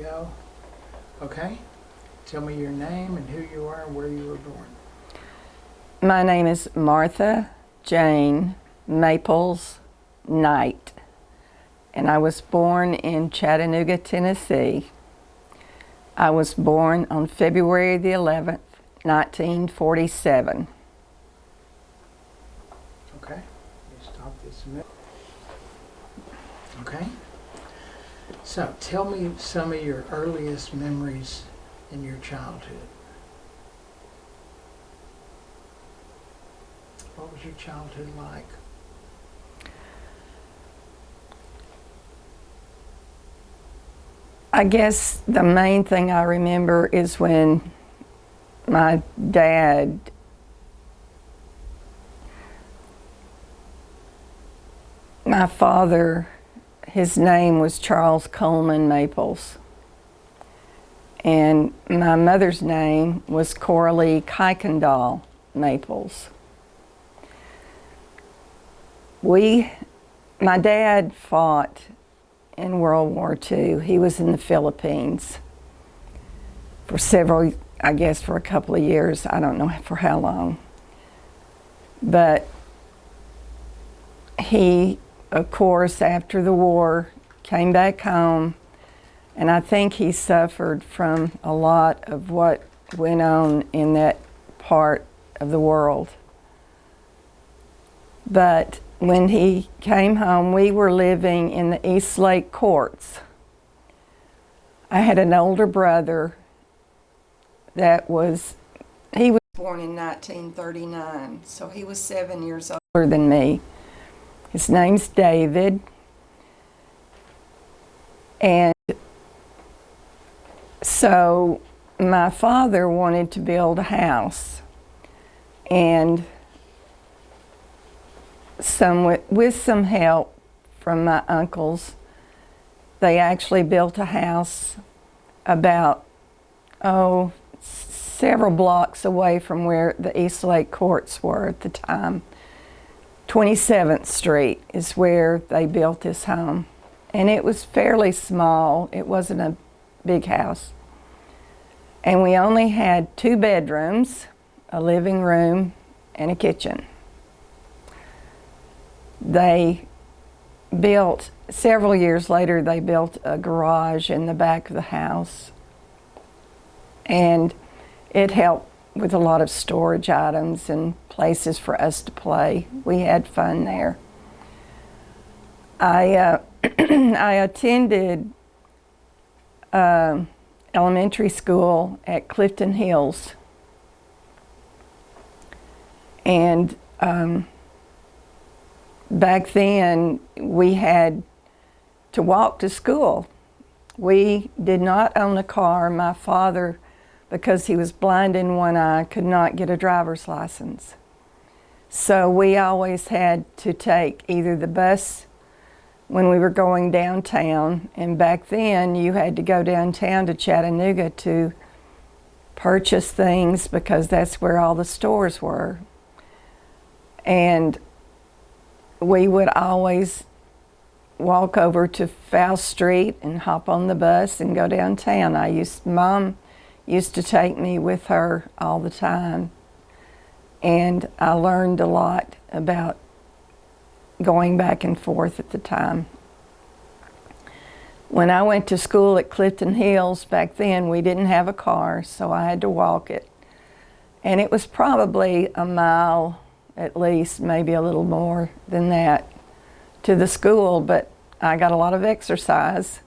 go. Okay. Tell me your name and who you are and where you were born. My name is Martha Jane Maples Knight, and I was born in Chattanooga, Tennessee. I was born on February the 11th, 1947. Okay. Let me stop this a minute. Okay. So, tell me some of your earliest memories in your childhood. What was your childhood like? I guess the main thing I remember is when my dad my father, his name was Charles Coleman Maples, and my mother's name was Coralie Kuykendall Maples. My dad fought in World War II. He was in the Philippines for several, I guess for a couple of years. I don't know for how long. But he, of course, after the war, came back home, and I think he suffered from a lot of what went on in that part of the world. But when he came home, we were living in the East Lake courts. I had an older brother he was born in 1939, so he was 7 years older than me. His name's David, and so my father wanted to build a house, and with some help from my uncles, they actually built a house about, several blocks away from where the East Lake courts were at the time. 27th Street is where they built this home. And it was fairly small. It wasn't a big house. And we only had 2 bedrooms, a living room, and a kitchen. Several years later, they built a garage in the back of the house. And it helped with a lot of storage items and places for us to play. We had fun there. I attended elementary school at Clifton Hills. And back then, we had to walk to school. We did not own a car. My father, because he was blind in one eye, could not get a driver's license. So we always had to take either the bus when we were going downtown, and back then you had to go downtown to Chattanooga to purchase things because that's where all the stores were. And we would always walk over to Fowl Street and hop on the bus and go downtown. Mom used to take me with her all the time, and I learned a lot about going back and forth at the time. When I went to school at Clifton Hills back then, we didn't have a car, so I had to walk it. And it was probably a mile at least, maybe a little more than that, to the school, but I got a lot of exercise,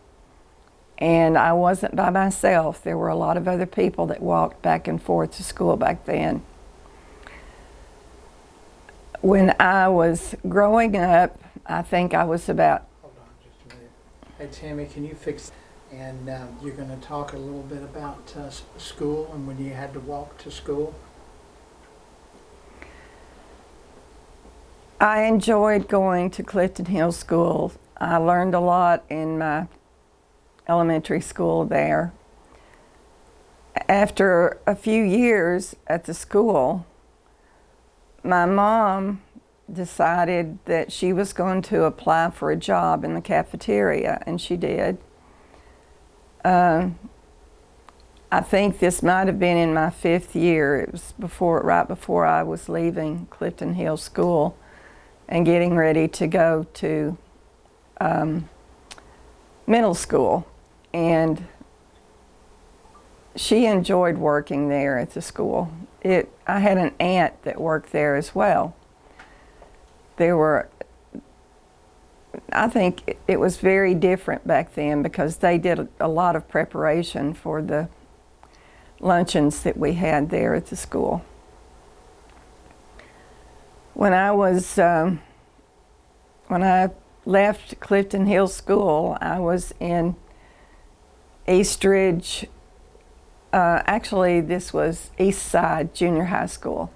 and I wasn't by myself. There were a lot of other people that walked back and forth to school back then. When I was growing up, I think I was about... Hold on just a minute. Hey Tammy, can you fix... And you're going to talk a little bit about school and when you had to walk to school. I enjoyed going to Clifton Hills School. I learned a lot in my elementary school there. After a few years at the school, my mom decided that she was going to apply for a job in the cafeteria, and she did. I think this might have been in my 5th year. It was right before I was leaving Clifton Hill School and getting ready to go to middle school. And she enjoyed working there at the school. I had an aunt that worked there as well. I think it was very different back then because they did a lot of preparation for the luncheons that we had there at the school. When I left Clifton Hill School, I was in Eastridge. Actually, this was East Side Junior High School.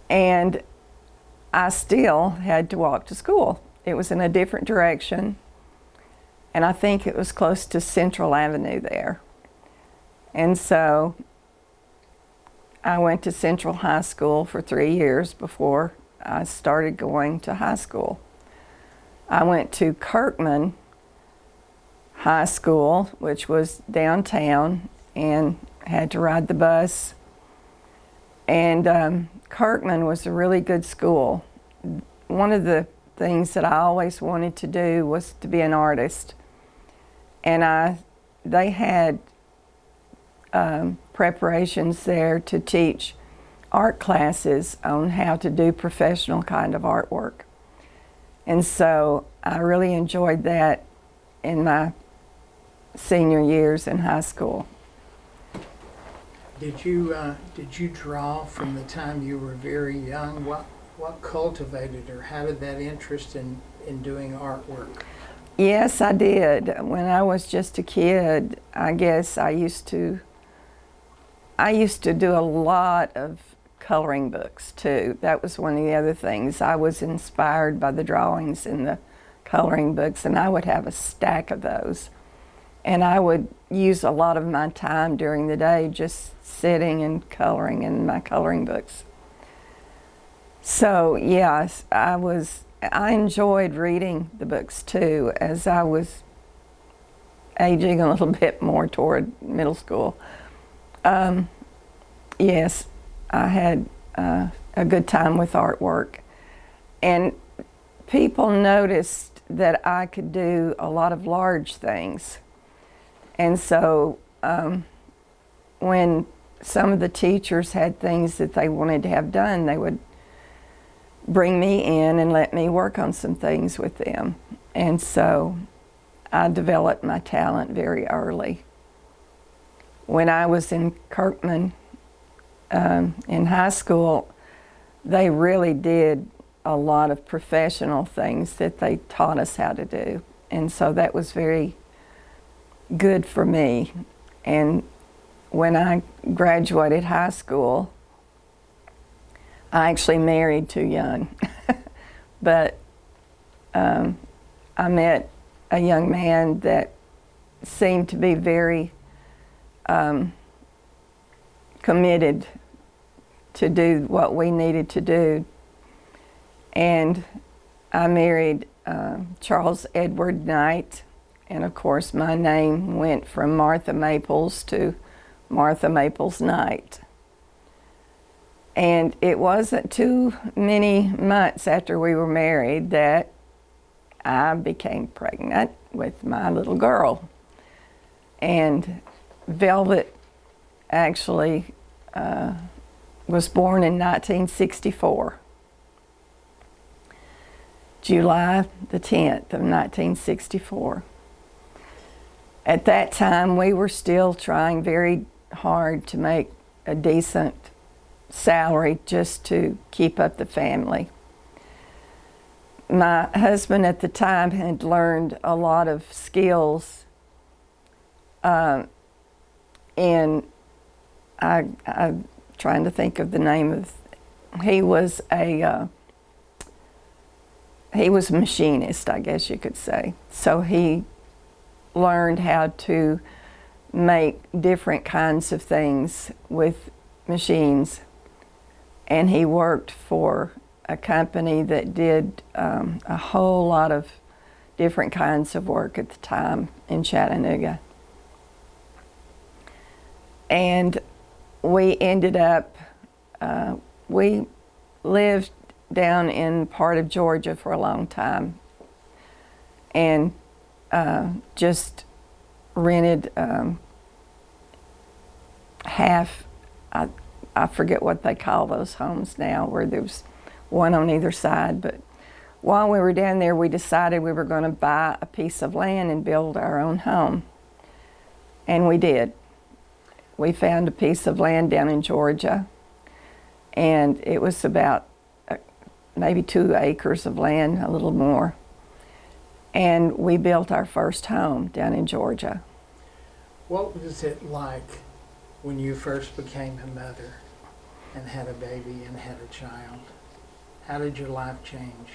And I still had to walk to school. It was in a different direction, and I think it was close to Central Avenue there. And so I went to Central High School for 3 years before I started going to high school. I went to Kirkman High School, which was downtown, and had to ride the bus. And Kirkman was a really good school. One of the things that I always wanted to do was to be an artist. And they had preparations there to teach art classes on how to do professional kind of artwork. And so I really enjoyed that in my senior years in high school. Did you draw from the time you were very young? What cultivated, or how did that interest in doing artwork? Yes, I did. When I was just a kid, I guess I used to do a lot of coloring books too. That was one of the other things. I was inspired by the drawings in the coloring books, and I would have a stack of those. And I would use a lot of my time during the day just sitting and coloring in my coloring books. So yes, I enjoyed reading the books too as I was aging a little bit more toward middle school. Yes, I had a good time with artwork. And people noticed that I could do a lot of large things. And so when some of the teachers had things that they wanted to have done, they would bring me in and let me work on some things with them. And so I developed my talent very early. When I was in Kirkman in high school, they really did a lot of professional things that they taught us how to do. And so that was very good for me. And when I graduated high school, I actually married too young. But I met a young man that seemed to be very committed to do what we needed to do. And I married Charles Edward Knight. And of course, my name went from Martha Maples to Martha Maples Knight. And it wasn't too many months after we were married that I became pregnant with my little girl. And Velvet actually was born in 1964. July the 10th of 1964. At that time, we were still trying very hard to make a decent salary just to keep up the family. My husband at the time had learned a lot of skills, and I'm trying to think of the name of. He was a machinist, I guess you could say. So he learned how to make different kinds of things with machines. And he worked for a company that did a whole lot of different kinds of work at the time in Chattanooga. And we ended up, we lived down in part of Georgia for a long time, and just rented half, I forget what they call those homes now, where there's one on either side. But while we were down there, we decided we were going to buy a piece of land and build our own home. And we did. We found a piece of land down in Georgia, and it was about maybe 2 acres of land, a little more. And we built our first home down in Georgia. What was it like when you first became a mother and had a baby and had a child? How did your life change?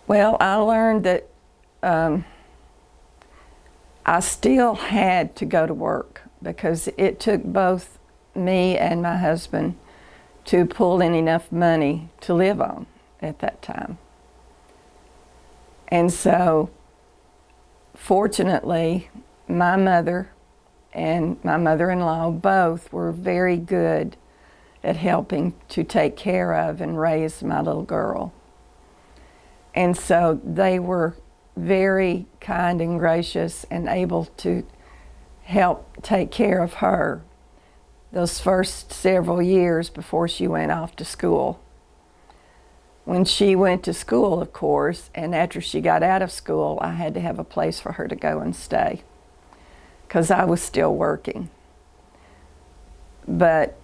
Well, I learned that I still had to go to work, because it took both me and my husband to pull in enough money to live on at that time. And so, fortunately, my mother and my mother-in-law both were very good at helping to take care of and raise my little girl. And so they were very kind and gracious and able to help take care of her those first several years before she went off to school. When she went to school, of course, and after she got out of school, I had to have a place for her to go and stay, because I was still working. But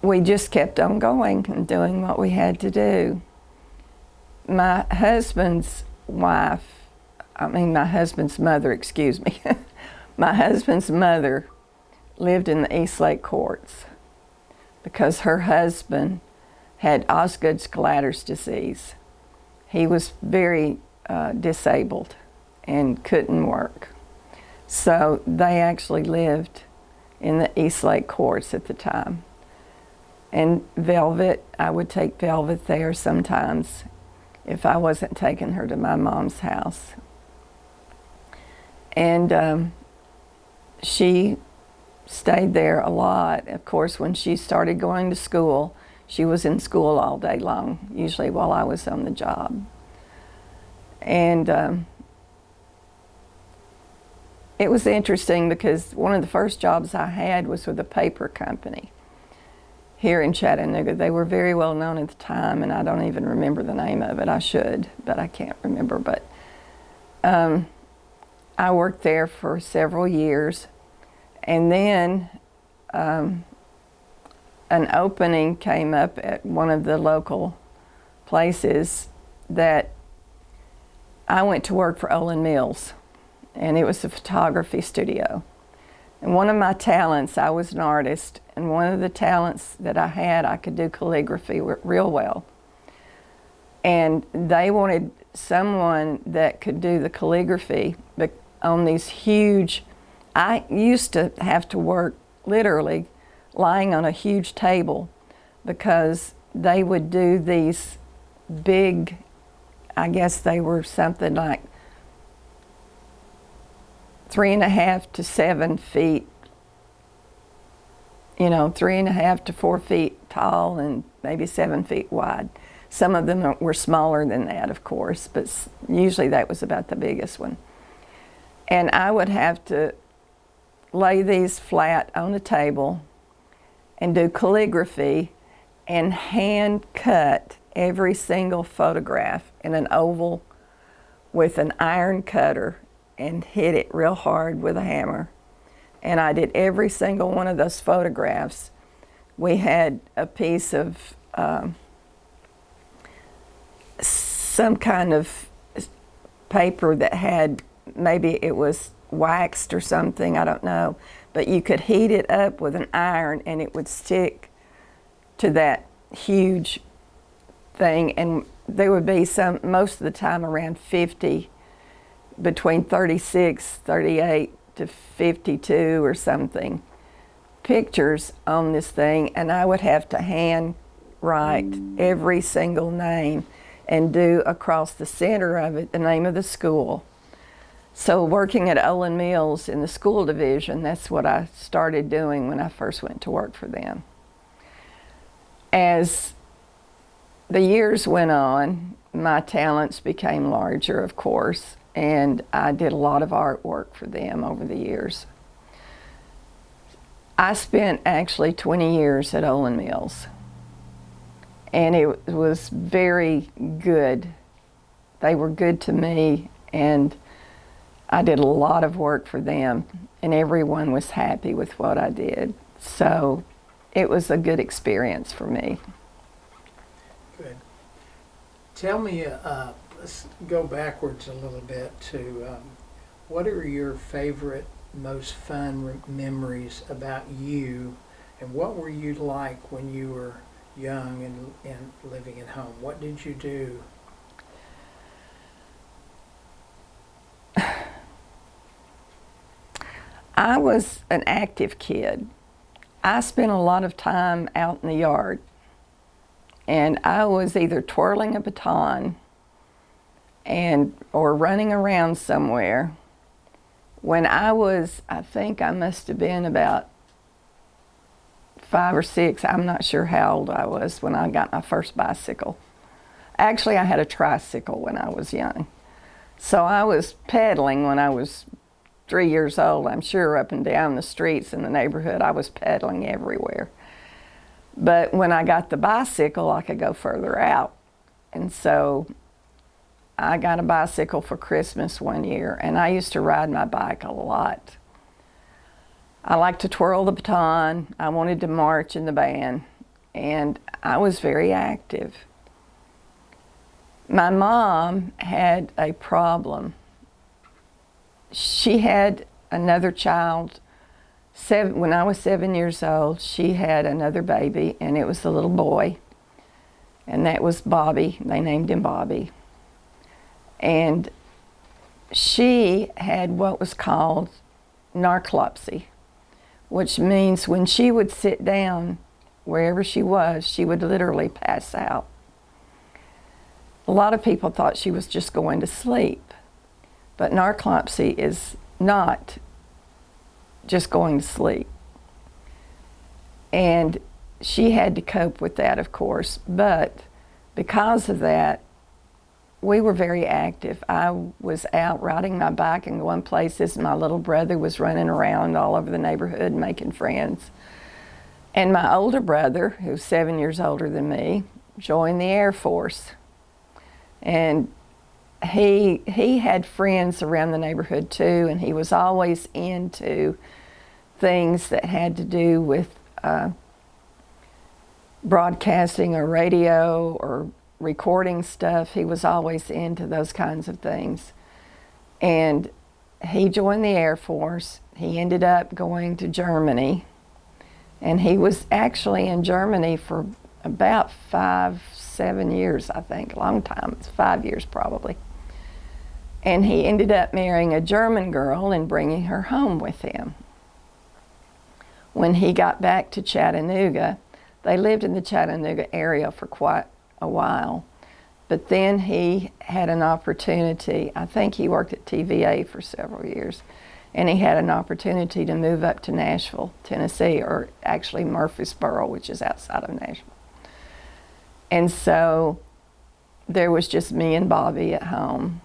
we just kept on going and doing what we had to do. My husband's mother, excuse me, my husband's mother lived in the East Lake courts because her husband had Osgood-Schlatters disease. He was very disabled and couldn't work. So they actually lived in the East Lake courts at the time. And Velvet, I would take Velvet there sometimes if I wasn't taking her to my mom's house. And she stayed there a lot. Of course, when she started going to school, she was in school all day long, usually while I was on the job. And it was interesting because one of the first jobs I had was with a paper company here in Chattanooga. They were very well known at the time, and I don't even remember the name of it. I should, but I can't remember. But I worked there for several years, and then an opening came up at one of the local places that I went to work for Olin Mills, and it was a photography studio. And one of my talents, I was an artist, and one of the talents that I had, I could do calligraphy real well. And they wanted someone that could do the calligraphy on these huge, I used to have to work literally lying on a huge table, because they would do these big, I guess they were something like 3.5 to 7 feet, 3.5 to 4 feet tall and maybe 7 feet wide. Some of them were smaller than that, of course, but usually that was about the biggest one. And I would have to lay these flat on a table and do calligraphy and hand cut every single photograph in an oval with an iron cutter and hit it real hard with a hammer. And I did every single one of those photographs. We had a piece of some kind of paper that had, maybe it was waxed or something, I don't know, but you could heat it up with an iron and it would stick to that huge thing. And there would be most of the time around 50, between 36, 38 to 52 or something, pictures on this thing, and I would have to hand write every single name and do across the center of it the name of the school. So working at Olin Mills in the school division, that's what I started doing when I first went to work for them. As the years went on, my talents became larger, of course, and I did a lot of artwork for them over the years. I spent actually 20 years at Olin Mills, and it was very good. They were good to me, and I did a lot of work for them, and everyone was happy with what I did. So it was a good experience for me. Good. Tell me, let's go backwards a little bit to what are your favorite, most fun memories about you, and what were you like when you were young and living at home? What did you do? I was an active kid. I spent a lot of time out in the yard, and I was either twirling a baton or running around somewhere. When I think I must have been about 5 or 6. I'm not sure how old I was when I got my first bicycle. Actually, I had a tricycle when I was young. So I was pedaling when I was 3 years old, I'm sure, up and down the streets in the neighborhood. I was pedaling everywhere. But when I got the bicycle, I could go further out. And so I got a bicycle for Christmas one year, and I used to ride my bike a lot. I liked to twirl the baton. I wanted to march in the band, and I was very active. My mom had a problem. She had another child. When I was 7 years old, she had another baby, and it was a little boy, and that was Bobby. They named him Bobby. And she had what was called narcolepsy, which means when she would sit down wherever she was, she would literally pass out. A lot of people thought she was just going to sleep, but narcolepsy is not just going to sleep. And she had to cope with that, of course, but because of that, we were very active. I was out riding my bike and going places. My little brother was running around all over the neighborhood making friends. And my older brother, who's 7 years older than me, joined the Air Force. And he had friends around the neighborhood too, and he was always into things that had to do with broadcasting or radio or recording stuff. He was always into those kinds of things. And he joined the Air Force. He ended up going to Germany, and he was actually in Germany for about 5-7 years, I think, a long time. It's 5 years probably. And he ended up marrying a German girl and bringing her home with him. When he got back to Chattanooga, they lived in the Chattanooga area for quite a while, but then he had an opportunity. I think he worked at TVA for several years, and he had an opportunity to move up to Nashville, Tennessee, or actually Murfreesboro, which is outside of Nashville. And so there was just me and Bobby at home,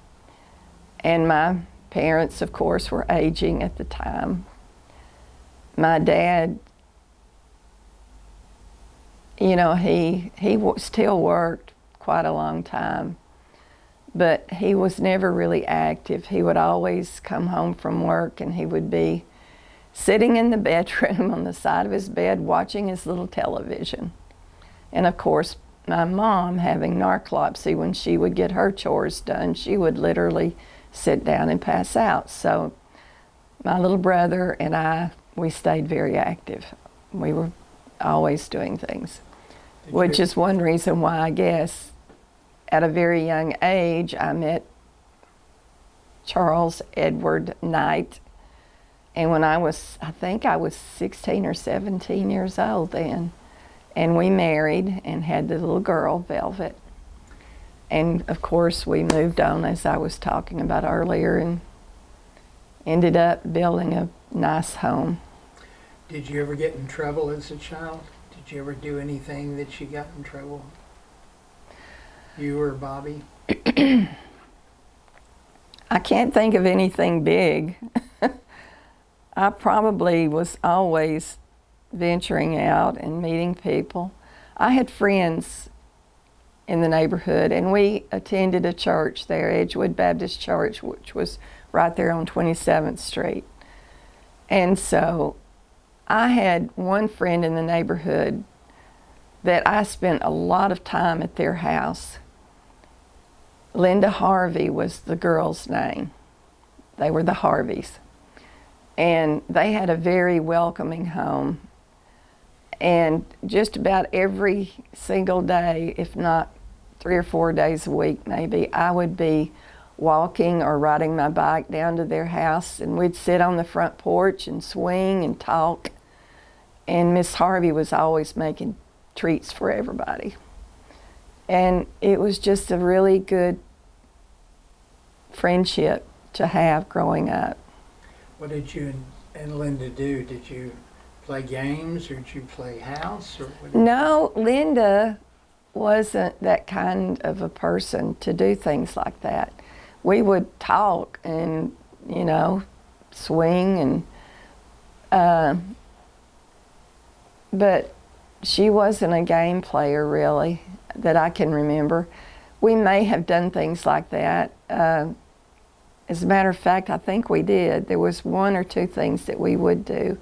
and my parents, of course, were aging at the time. My dad, you know, he still worked quite a long time, but he was never really active. He would always come home from work, and he would be sitting in the bedroom on the side of his bed watching his little television. And of course, my mom, having narcolepsy, when she would get her chores done, she would literally sit down and pass out. So my little brother and I, we stayed very active. We were always doing things. Which is one reason why, I guess, at a very young age, I met Charles Edward Knight. And when I think I was 16 or 17 years old then. And we married and had the little girl, Velvet. And of course, we moved on, as I was talking about earlier, and ended up building a nice home. Did you ever get in trouble as a child? Did you ever do anything that you got in trouble? You or Bobby? I can't think of anything big. I probably was always venturing out and meeting people. I had friends in the neighborhood, and we attended a church there, Edgewood Baptist Church, which was right there on 27th Street. And so I had one friend in the neighborhood that I spent a lot of time at their house. Linda Harvey was the girl's name. They were the Harveys. And they had a very welcoming home. And just about every single day, if not 3 or 4 days a week maybe, I would be walking or riding my bike down to their house, and we'd sit on the front porch and swing and talk. And Miss Harvey was always making treats for everybody. And it was just a really good friendship to have growing up. What did you and Linda do? Did you play games, or did you play house? Or what No, Linda wasn't that kind of a person to do things like that. We would talk and, swing and, but she wasn't a game player really that I can remember. We may have done things like that. As a matter of fact, I think we did. There was 1 or 2 things that we would do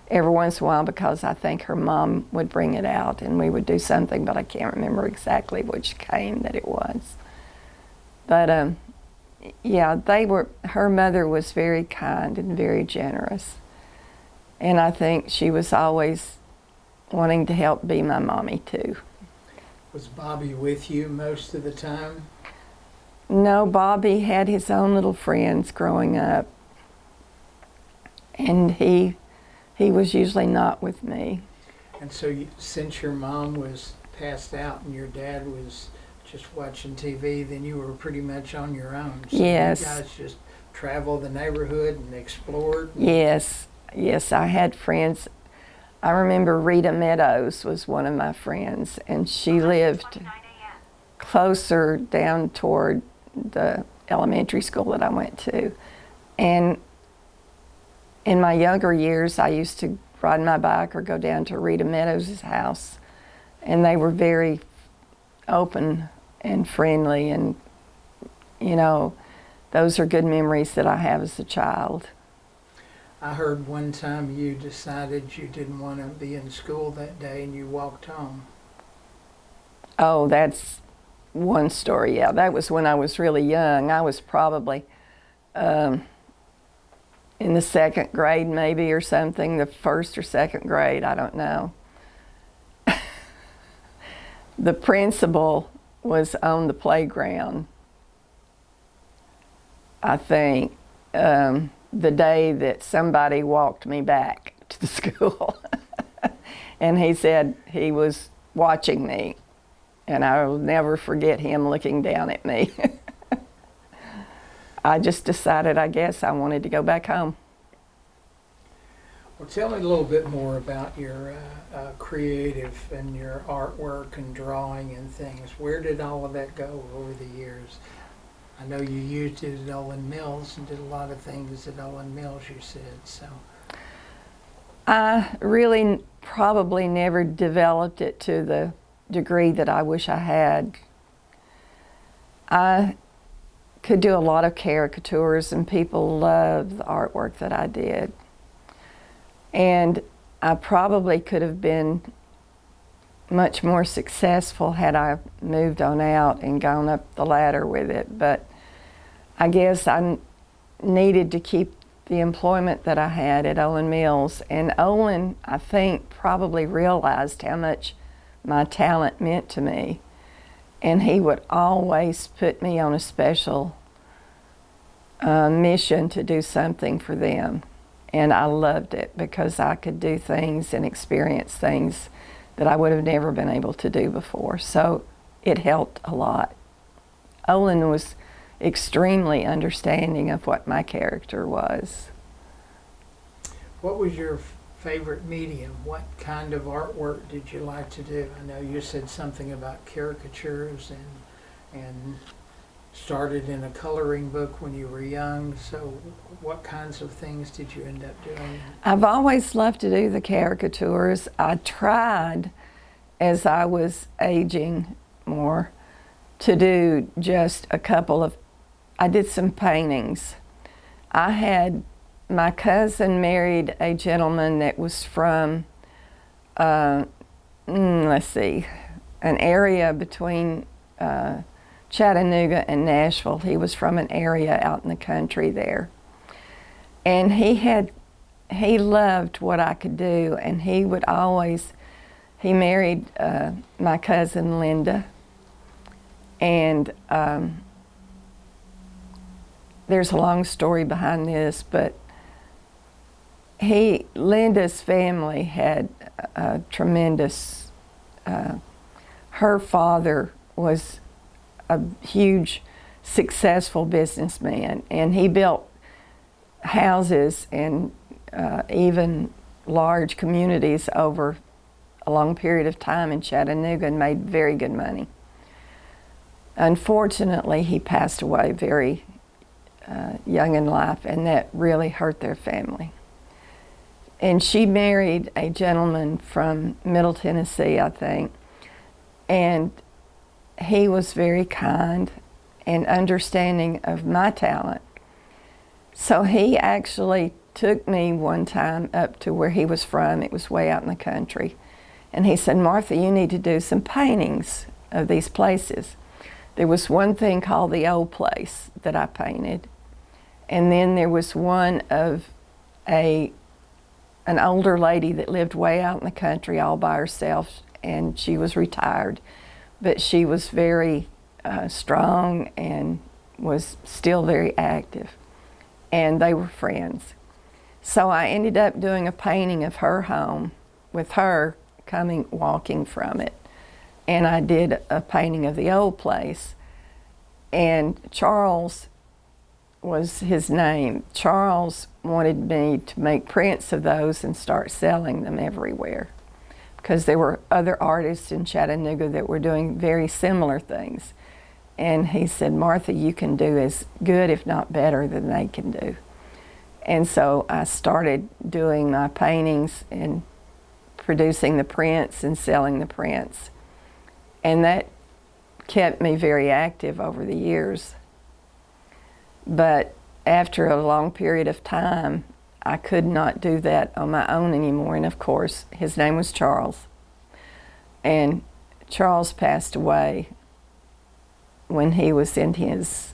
every once in a while, because I think her mom would bring it out and we would do something, but I can't remember exactly which game that it was. But yeah, her mother was very kind and very generous. And I think she was always wanting to help be my mommy too. Was Bobby with you most of the time? No, Bobby had his own little friends growing up. And he was usually not with me. And so since your mom was passed out and your dad was just watching TV, then you were pretty much on your own. So Yes. You guys just traveled the neighborhood and explored? Yes, I had friends. I remember Rita Meadows was one of my friends, and she lived closer down toward the elementary school that I went to. And in my younger years, I used to ride my bike or go down to Rita Meadows' house, and they were very open and friendly, and those are good memories that I have as a child. I heard one time you decided you didn't want to be in school that day and you walked home. Oh, that's one story, yeah. That was when I was really young. I was probably in the 2nd grade maybe or something, the 1st or 2nd grade, I don't know. The principal was on the playground, I think, the day that somebody walked me back to the school. And he said he was watching me, and I will never forget him looking down at me. I just decided, I guess, I wanted to go back home. Well, tell me a little bit more about your creative and your artwork and drawing and things. Where did all of that go over the years? I know you used it at Olin Mills and did a lot of things at Olin Mills, you said, so. I really probably never developed it to the degree that I wish I had. I could do a lot of caricatures, and people loved the artwork that I did. And I probably could have been much more successful had I moved on out and gone up the ladder with it, but I guess I needed to keep the employment that I had at Olin Mills. And Olin, I think, probably realized how much my talent meant to me, and he would always put me on a special mission to do something for them. And I loved it because I could do things and experience things that I would have never been able to do before. So it helped a lot. Olin was extremely understanding of what my character was. What was your favorite medium? What kind of artwork did you like to do? I know you said something about caricatures and started in a coloring book when you were young. So what kinds of things did you end up doing? I've always loved to do the caricatures. I tried, as I was aging more, to do just a couple of, I did some paintings. My cousin married a gentleman that was from, let's see, an area between Chattanooga and Nashville. He was from an area out in the country there. And he loved what I could do, and he married my cousin Linda. And there's a long story behind this, but Linda's family had a tremendous, her father was a huge, successful businessman, and he built houses and even large communities over a long period of time in Chattanooga and made very good money. Unfortunately, he passed away very young in life, and that really hurt their family. And she married a gentleman from Middle Tennessee, I think, and he was very kind and understanding of my talent. So he actually took me one time up to where he was from. It was way out in the country. And he said, "Martha, you need to do some paintings of these places." There was one thing called the Old Place that I painted. And then there was one of an older lady that lived way out in the country all by herself, and she was retired. But she was very strong and was still very active. And they were friends. So I ended up doing a painting of her home with her walking from it. And I did a painting of the Old Place. And Charles was his name. Charles wanted me to make prints of those and start selling them everywhere, because there were other artists in Chattanooga that were doing very similar things. And he said, "Martha, you can do as good, if not better, than they can do." And so I started doing my paintings and producing the prints and selling the prints. And that kept me very active over the years. But after a long period of time, I could not do that on my own anymore. And of course, his name was Charles. And Charles passed away when he was in his,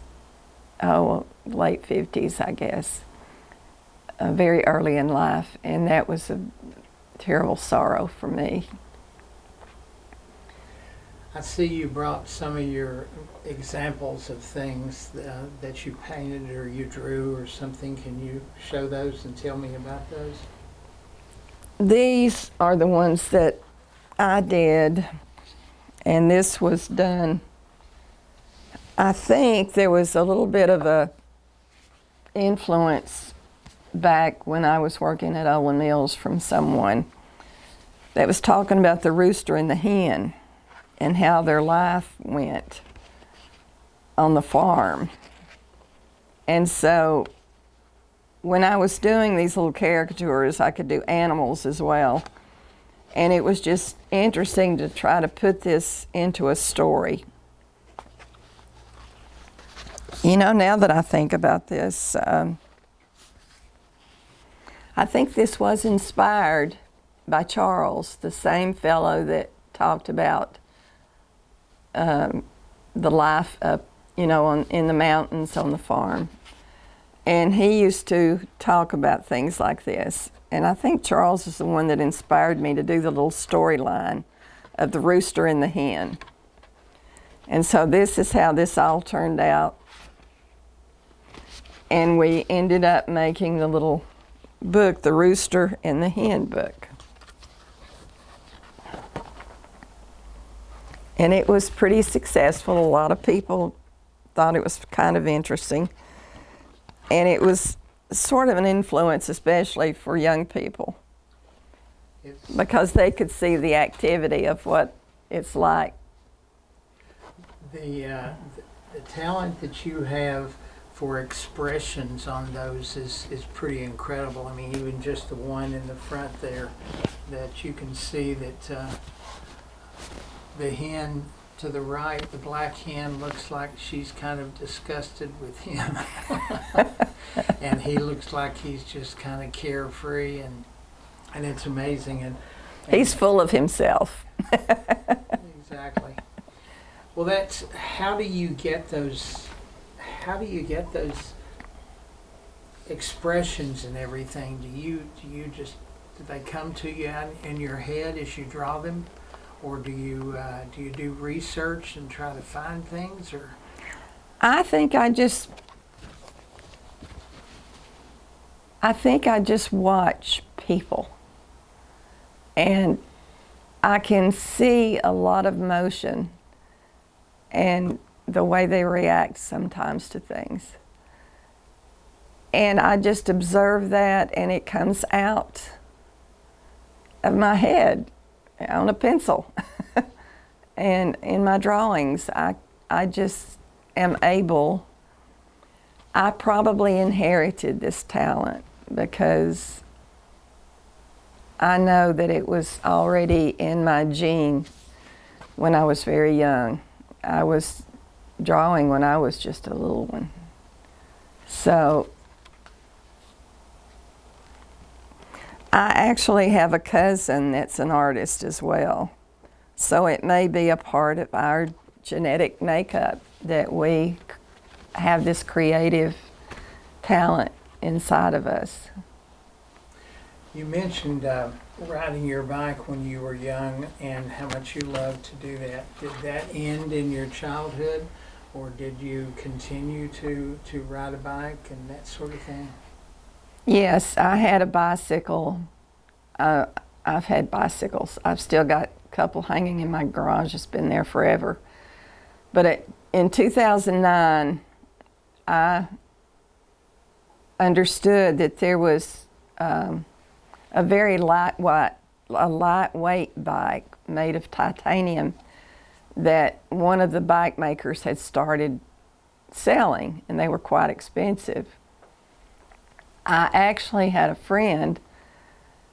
late 50s, I guess, very early in life. And that was a terrible sorrow for me. I see you brought some of your examples of things that you painted or you drew or something. Can you show those and tell me about those? These are the ones that I did, and this was done. I think there was a little bit of a influence back when I was working at Olin Mills from someone that was talking about the rooster and the hen and how their life went on the farm. And so when I was doing these little caricatures, I could do animals as well. And it was just interesting to try to put this into a story. You know, now that I think about this, I think this was inspired by Charles, the same fellow that talked about the life up, in the mountains on the farm. And he used to talk about things like this. And I think Charles is the one that inspired me to do the little storyline of the rooster and the hen. And so this is how this all turned out. And we ended up making the little book, The Rooster and the Hen book. And it was pretty successful. A lot of people thought it was kind of interesting. And it was sort of an influence, especially for young people, because they could see the activity of what it's like. The talent that you have for expressions on those is pretty incredible. I mean, even just the one in the front there, that you can see that the hen to the right, the black hen, looks like she's kind of disgusted with him. And he looks like he's just kind of carefree, and it's amazing. And He's full of himself. exactly. Well, that's, how do you get those expressions and everything? Do they come to you in your head as you draw them, or do you do research and try to find things? Or I think I just watch people, and I can see a lot of motion and the way they react sometimes to things. And I just observe that, and it comes out of my head on a pencil. And in my drawings, I just am able, I probably inherited this talent because I know that it was already in my gene when I was very young. I was drawing when I was just a little one. So I actually have a cousin that's an artist as well. So it may be a part of our genetic makeup that we have this creative talent inside of us. you mentioned riding your bike when you were young and how much you loved to do that. Did that end in your childhood, or did you continue to ride a bike and that sort of thing? Yes, I had a bicycle. I've had bicycles. I've still got a couple hanging in my garage. It's been there forever. But in 2009, I understood that there was a very lightweight bike made of titanium that one of the bike makers had started selling, and they were quite expensive. I actually had a friend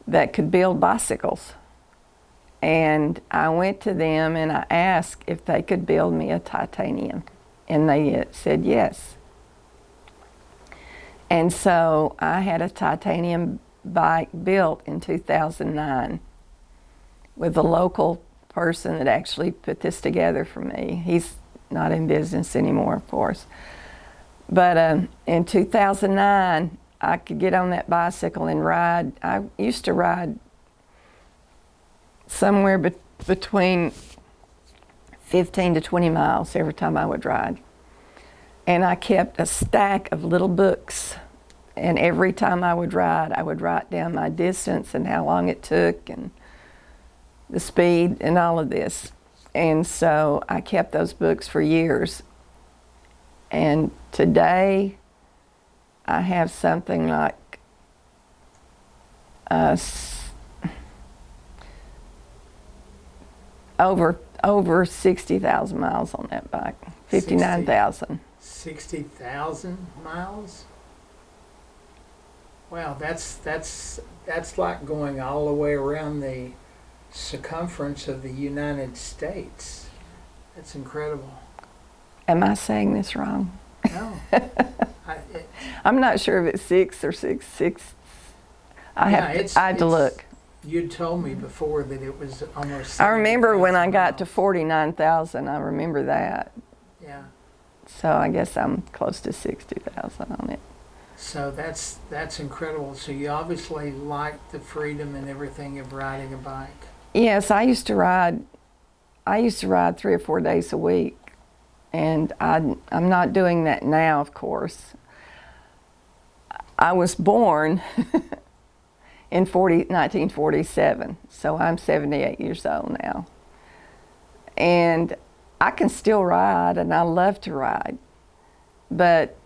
that could build bicycles, and I went to them and I asked if they could build me a titanium, and they said yes. And so I had a titanium bike built in 2009 with a local person that actually put this together for me. He's not in business anymore, of course. But in 2009, I could get on that bicycle and ride. I used to ride somewhere between 15 to 20 miles every time I would ride. And I kept a stack of little books. And every time I would write down my distance and how long it took and the speed and all of this. And so I kept those books for years. And today I have something like over 60,000 miles on that bike, 59,000. 60,000 miles? Wow, that's like going all the way around the circumference of the United States. That's incredible. Am I saying this wrong? No. I'm not sure if it's 6 or 6. I have to look. You'd told me before that it was almost. I remember when I got miles. to 49,000. I remember that. Yeah. So I guess I'm close to 60,000 on it. So that's incredible. So you obviously like the freedom and everything of riding a bike. Yes, I used to ride 3 or 4 days a week, and I'm not doing that now, of course. I was born in 1947, so I'm 78 years old now. And I can still ride, and I love to ride. but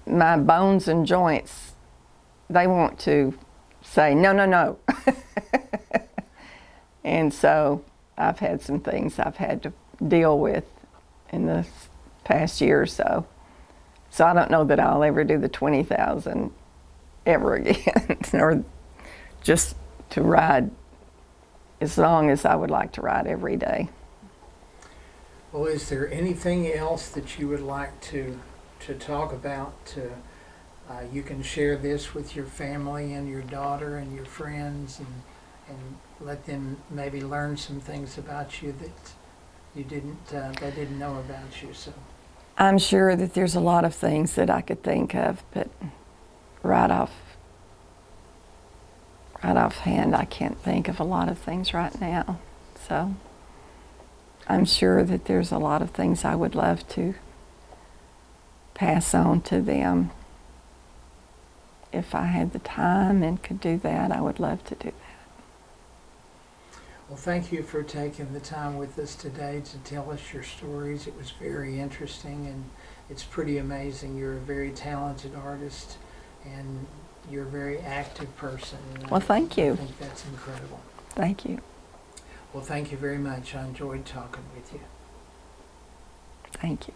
my bones and joints, they want to say, no, no, no. And so I've had some things I've had to deal with in the past year or so. So I don't know that I'll ever do the 20,000 ever again, or just to ride as long as I would like to ride every day. Well, is there anything else that you would like to talk about? You can share this with your family and your daughter and your friends, and let them maybe learn some things about you that they didn't know about you. So I'm sure that there's a lot of things that I could think of, but right offhand, I can't think of a lot of things right now. So I'm sure that there's a lot of things I would love to pass on to them. If I had the time and could do that, I would love to do that. Well, thank you for taking the time with us today to tell us your stories. It was very interesting, and it's pretty amazing. You're a very talented artist, and you're a very active person. Well, thank you. I think that's incredible. Thank you. Well, thank you very much. I enjoyed talking with you. Thank you.